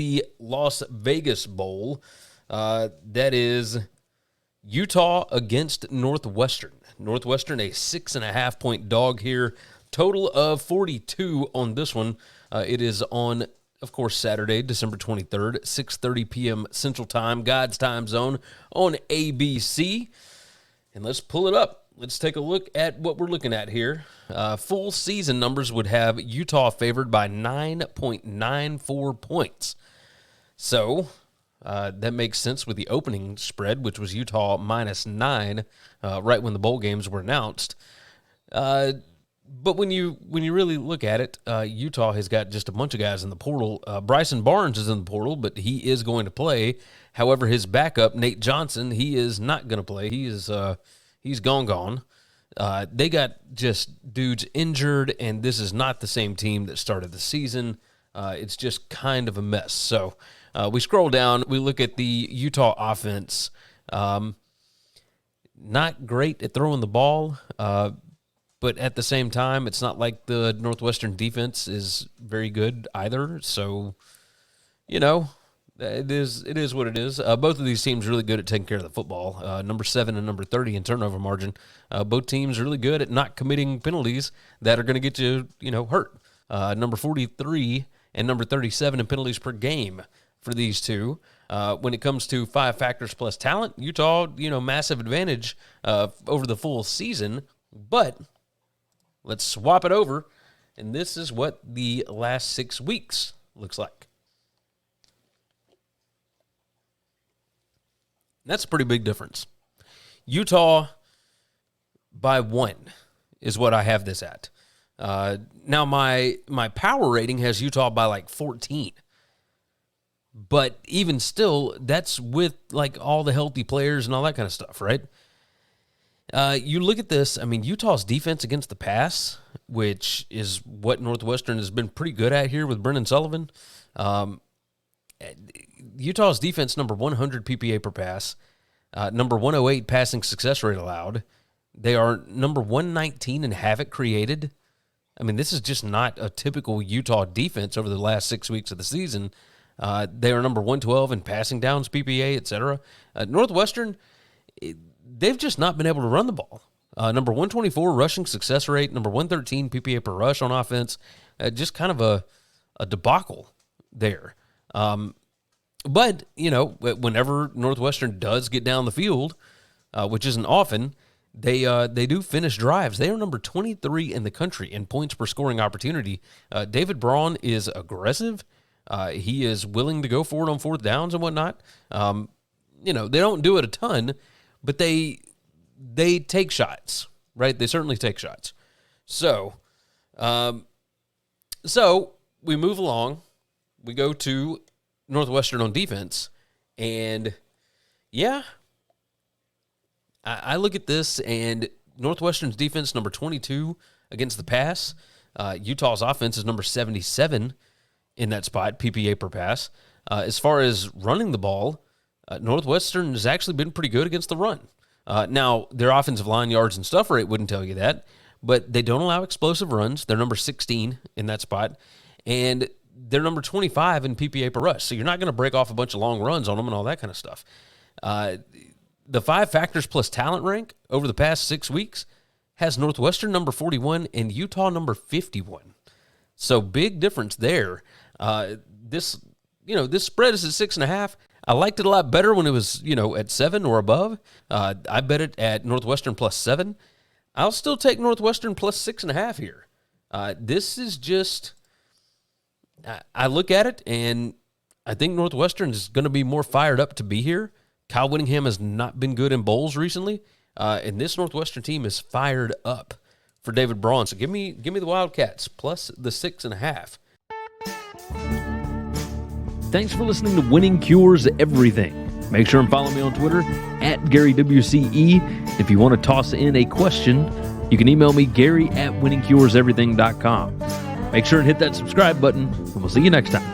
the Las Vegas Bowl. That is Utah against Northwestern. Northwestern, a 6.5-point dog here. Total of 42 on this one. It is on, of course, Saturday, December 23rd, 6:30 p.m. Central Time, God's time zone on ABC. And let's pull it up. Let's take a look at what we're looking at here. Full season numbers would have Utah favored by 9.94 points. So that makes sense with the opening spread, which was Utah -9, right when the bowl games were announced. But when you really look at it, Utah has got just a bunch of guys in the portal. Bryson Barnes is in the portal, but he is going to play. However, his backup, Nate Johnson, he is not going to play. He's gone. They got just dudes injured, and this is not the same team that started the season. It's just kind of a mess. So we scroll down. We look at the Utah offense. Not great at throwing the ball, but at the same time, it's not like the Northwestern defense is very good either. So, it is what it is. Both of these teams are really good at taking care of the football. Number 7 and number 30 in turnover margin. Both teams are really good at not committing penalties that are going to get you, hurt. Number 43 and number 37 in penalties per game for these two. When it comes to 5 factors plus talent, Utah, massive advantage over the full season. But let's swap it over, and this is what the last 6 weeks looks like. That's a pretty big difference. Utah by 1 is what I have this at. Now, my power rating has Utah by like 14. But even still, that's with like all the healthy players and all that kind of stuff, right? You look at this, Utah's defense against the pass, which is what Northwestern has been pretty good at here with Brennan Sullivan. Utah's defense, number 100 PPA per pass, number 108 passing success rate allowed. They are number 119 in havoc created. This is just not a typical Utah defense over the last 6 weeks of the season. They are number 112 in passing downs, PPA, etc. Northwestern, they've just not been able to run the ball. Number 124 rushing success rate, number 113 PPA per rush on offense. Just kind of a debacle there. But, whenever Northwestern does get down the field, which isn't often, they do finish drives. They are number 23 in the country in points per scoring opportunity. David Braun is aggressive. He is willing to go for it on 4th downs and whatnot. They don't do it a ton, but they take shots, right? They certainly take shots. So we move along. We go to Northwestern on defense, and I look at this, and Northwestern's defense, number 22 against the pass. Utah's offense is number 77 in that spot, PPA per pass. As far as running the ball, Northwestern has actually been pretty good against the run. Now, their offensive line yards and stuff rate wouldn't tell you that, but they don't allow explosive runs. They're number 16 in that spot, and they're number 25 in PPA per rush. So you're not going to break off a bunch of long runs on them and all that kind of stuff. The 5 factors plus talent rank over the past 6 weeks has Northwestern number 41 and Utah number 51. So big difference there. This spread is at 6.5. I liked it a lot better when it was, at 7 or above. I bet it at Northwestern plus 7. I'll still take Northwestern plus 6.5 here. This is just, I look at it and I think Northwestern is going to be more fired up to be here. Kyle Whittingham has not been good in bowls recently, and this Northwestern team is fired up for David Braun. So give me the Wildcats plus the 6.5. Thanks for listening to Winning Cures Everything. Make sure and follow me on Twitter at GaryWCE. If you want to toss in a question, you can email me, Gary@winningcureseverything.com. Make sure and hit that subscribe button, and we'll see you next time.